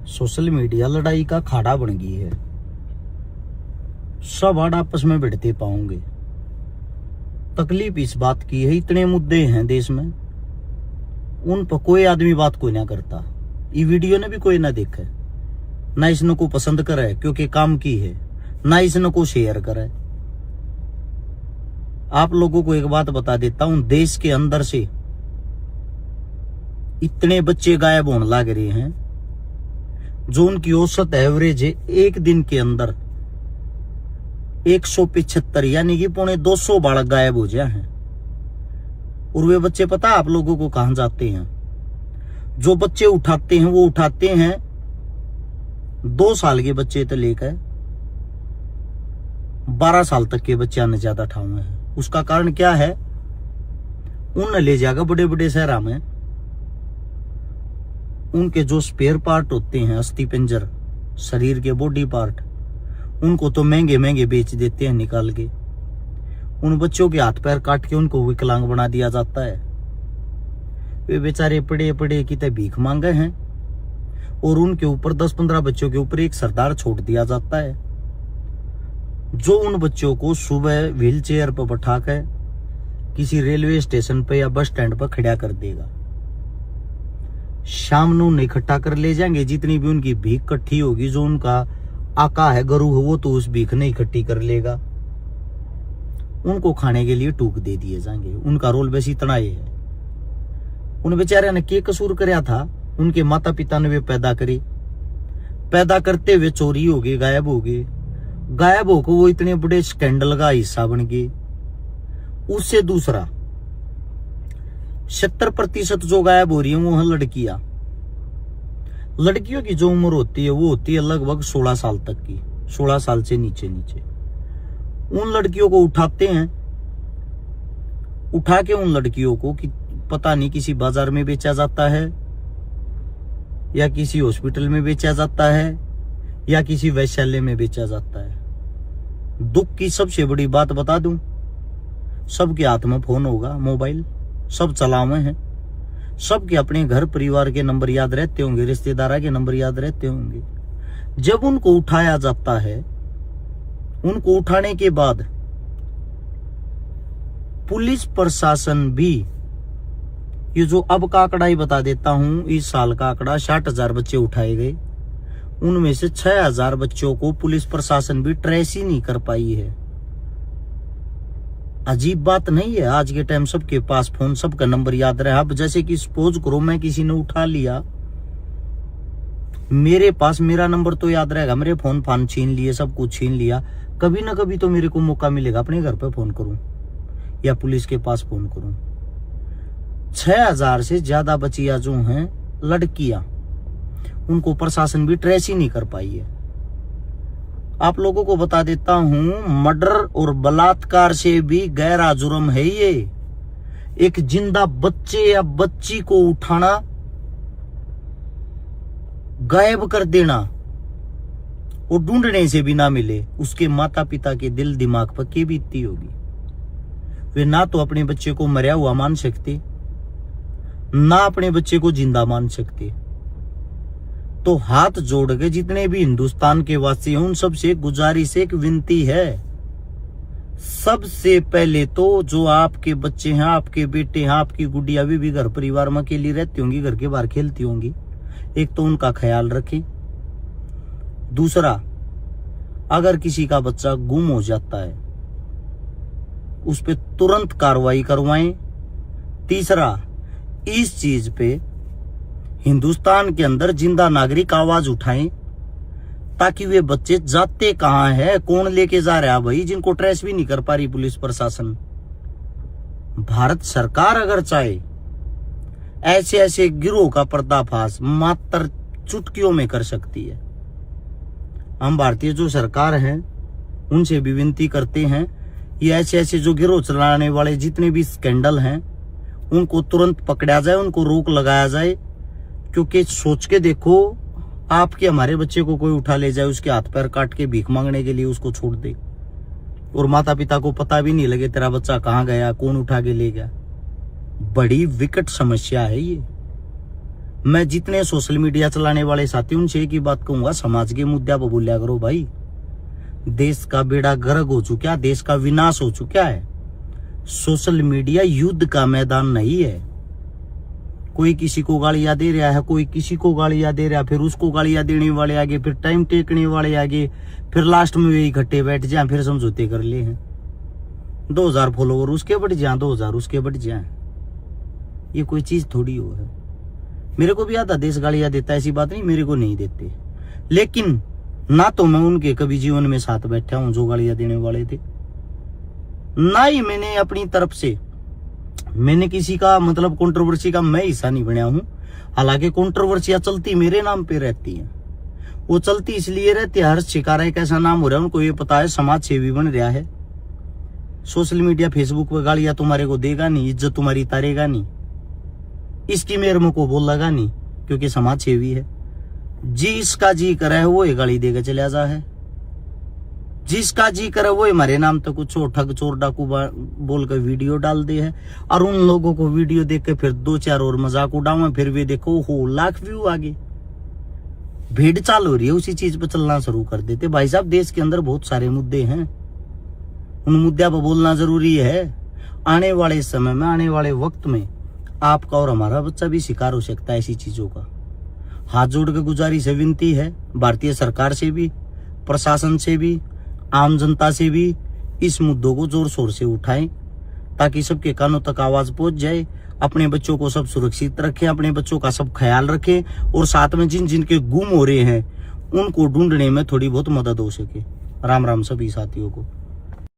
Social media लड़ाई का खाड़ा बन गई है। सब आड़ आपस में भिड़ते पाओगे। तकलीफ इस बात की है, इतने मुद्दे हैं देश में, उन पर कोई आदमी बात कोई ना करता। ये वीडियो ने भी कोई ना देखे, ना इसने को पसंद करे क्योंकि काम की है, ना इसने को शेयर करे। आप लोगों को एक बात बता देता हूं, देश के अंदर से इतने बच्चे गायब होने लग रहे हैं जो उनकी औसत एवरेज है एक दिन के अंदर 175 यानी कि 250 बालक गायब हो जाए हैं। और वे बच्चे पता आप लोगों को कहां जाते हैं? जो बच्चे उठाते हैं वो उठाते हैं 2 साल के बच्चे तो लेकर 12 साल तक के बच्चे आने ज्यादा ठाव हैं। उसका कारण क्या है? उन ले जाकर बड़े बड़े शहरों में उनके जो स्पेयर पार्ट होते हैं, अस्थि पिंजर, शरीर के बॉडी पार्ट, उनको तो महंगे महंगे बेच देते हैं निकाल के। उन बच्चों के हाथ पैर काट के उनको विकलांग बना दिया जाता है। वे बेचारे पड़े पड़े की भीख मांगे हैं और उनके ऊपर 10-15 बच्चों के ऊपर एक सरदार छोड़ दिया जाता है जो उन बच्चों को सुबह व्हील चेयर पर बैठाकर किसी रेलवे स्टेशन पे या बस स्टैंड पर खड़ा कर देगा। शाम नू इकट्ठा कर ले जाएंगे, जितनी भी उनकी भीख इकट्ठी होगी, जो उनका आका है, गुरु है, वो तो उस भीख ने इकट्ठी कर लेगा। उनको खाने के लिए टूक दे दिए जाएंगे। उनका रोल बस इतना ही है। उन बेचारे ने क्या कसूर कराया था? उनके माता पिता ने वे पैदा करी, पैदा करते हुए चोरी हो गए, गायब हो गए। गायब होकर वो इतने बड़े स्कैंडल का हिस्सा बन गए। उससे दूसरा 70% जो गायब हो रही है वो है लड़कियां। लड़कियों की जो उम्र होती है वो होती है लगभग 16 साल तक की, 16 साल से नीचे नीचे। उन लड़कियों को उठाते हैं, उठा के उन लड़कियों को कि पता नहीं किसी बाजार में बेचा जाता है या किसी हॉस्पिटल में बेचा जाता है या किसी वैश्यालय में बेचा जाता है। दुख की सबसे बड़ी बात बता दूं, सबके हाथ में फोन होगा, मोबाइल, सब चलावे हैं, सबके अपने घर परिवार के नंबर याद रहते होंगे, रिश्तेदार के नंबर याद रहते होंगे। जब उनको उठाया जाता है, उनको उठाने के बाद पुलिस प्रशासन भी, ये जो अब का आंकड़ा ही बता देता हूं, इस साल का आंकड़ा 60,000 बच्चे उठाए गए, उनमें से 6,000 बच्चों को पुलिस प्रशासन भी ट्रेस ही नहीं कर पाई है। अजीब बात नहीं है? आज के टाइम सबके पास फोन, सबका नंबर याद रहे। अब जैसे कि सपोज करो मैं किसी ने उठा लिया, मेरे पास मेरा नंबर तो याद रहेगा, मेरे फोन फान छीन लिए, सब कुछ छीन लिया, कभी ना कभी तो मेरे को मौका मिलेगा अपने घर पे फोन करूं या पुलिस के पास फोन करूं। 6,000 से ज्यादा बच्चियां जो हैं लड़कियां, उनको प्रशासन भी ट्रेस ही नहीं कर पाई है। आप लोगों को बता देता हूं, मर्डर और बलात्कार से भी गहरा जुर्म है ये। एक जिंदा बच्चे या बच्ची को उठाना, गायब कर देना और ढूंढने से भी ना मिले, उसके माता पिता के दिल दिमाग पर क्या बीतती होगी? वे ना तो अपने बच्चे को मरा हुआ मान सकते, ना अपने बच्चे को जिंदा मान सकते। तो हाथ जोड़ के जितने भी हिंदुस्तान के वासी हैं, उन सबसे गुजारिश, एक विनती है, सबसे पहले तो जो आपके बच्चे हैं, आपके बेटे हैं, आपकी गुड़िया भी घर परिवार में अकेली रहती होंगी, घर के बाहर खेलती होंगी, एक तो उनका ख्याल रखें। दूसरा, अगर किसी का बच्चा गुम हो जाता है उस पे तुरंत कार्रवाई करवाएं। तीसरा, इस चीज पे हिंदुस्तान के अंदर जिंदा नागरिक आवाज उठाएं ताकि वे बच्चे जाते कहां हैं, कौन लेके जा रहा है भाई, जिनको ट्रेस भी नहीं कर पा रही पुलिस प्रशासन। भारत सरकार अगर चाहे ऐसे ऐसे गिरोह का पर्दाफाश मात्र चुटकियों में कर सकती है। हम भारतीय जो सरकार हैं उनसे भी विनती करते हैं, ये ऐसे ऐसे जो गिरोह चलाने वाले जितने भी स्कैंडल हैं उनको तुरंत पकड़ा जाए, उनको रोक लगाया जाए। क्योंकि सोच के देखो, आपके हमारे बच्चे को कोई उठा ले जाए, उसके हाथ पैर काट के भीख मांगने के लिए उसको छोड़ दे और माता पिता को पता भी नहीं लगे तेरा बच्चा कहाँ गया, कौन उठा के ले गया। बड़ी विकट समस्या है ये। मैं जितने सोशल मीडिया चलाने वाले साथी उनसे एक ही बात कहूंगा, समाज के मुद्दे पर बोलिया करो भाई। देश का बेड़ा गर्क हो चुका, देश का विनाश हो चुका है। सोशल मीडिया युद्ध का मैदान नहीं है। कोई किसी को गालियां दे रहा है, कोई किसी को गालियां दे रहा है, फिर उसको गालियां देने वाले आगे, फिर टाइम टेकने वाले आगे, फिर लास्ट में वे इकट्ठे बैठ जाए, फिर समझौते कर ले हैं। 2000 फॉलोवर उसके बढ़ जाए, 2000 उसके बढ़ जाए, ये कोई चीज थोड़ी हो है। मेरे को भी आता देश गालियां देता, ऐसी बात नहीं मेरे को नहीं देते, लेकिन ना तो मैं उनके कभी जीवन में साथ बैठा हूं जो गालियां देने वाले थे, ना ही मैंने अपनी तरफ से मैंने किसी का मतलब कंट्रोवर्सी का मैं हिस्सा नहीं बना हूं। हालांकि कंट्रोवर्सियां चलती मेरे नाम पे रहती हैं, वो चलती इसलिए रहती है, हर्ष शिकारा एक ऐसा नाम हो रहा है, उनको ये पता है समाज सेवी बन रहा है। सोशल मीडिया फेसबुक पे गालियां तुम्हारे को देगा नहीं, इज्जत तुम्हारी तारेगा नहीं, इसकी मेरे को बोल लगा नहीं, क्योंकि समाज सेवी है। जिसका जी करे है वो ये गाली देकर चला जा है, जिसका जी करे वो हमारे नाम तो कुछ ठग चोर डाकू बोल कर वीडियो डाल दे है, और उन लोगों को वीडियो देख के फिर 2-4 और मजाक उड़ावे, फिर वे देखो हो लाख व्यू आगे, भीड़ चाल हो रही है, उसी चीज पर चलना शुरू कर देते। भाई साहब देश के अंदर बहुत सारे मुद्दे हैं, उन मुद्दों पर बोलना जरूरी है। आने वाले समय में, आने वाले वक्त में आपका और हमारा बच्चा भी शिकार हो सकता है ऐसी चीजों का। हाथ जोड़ के गुजारिश है, विनती है भारतीय सरकार से भी, प्रशासन से भी, आम जनता से भी, इस मुद्दों को जोर शोर से उठाएं ताकि सबके कानों तक आवाज पहुंच जाए। अपने बच्चों को सब सुरक्षित रखें, अपने बच्चों का सब ख्याल रखें, और साथ में जिन जिनके गुम हो रहे हैं उनको ढूंढने में थोड़ी बहुत मदद हो सके। राम राम सभी साथियों को।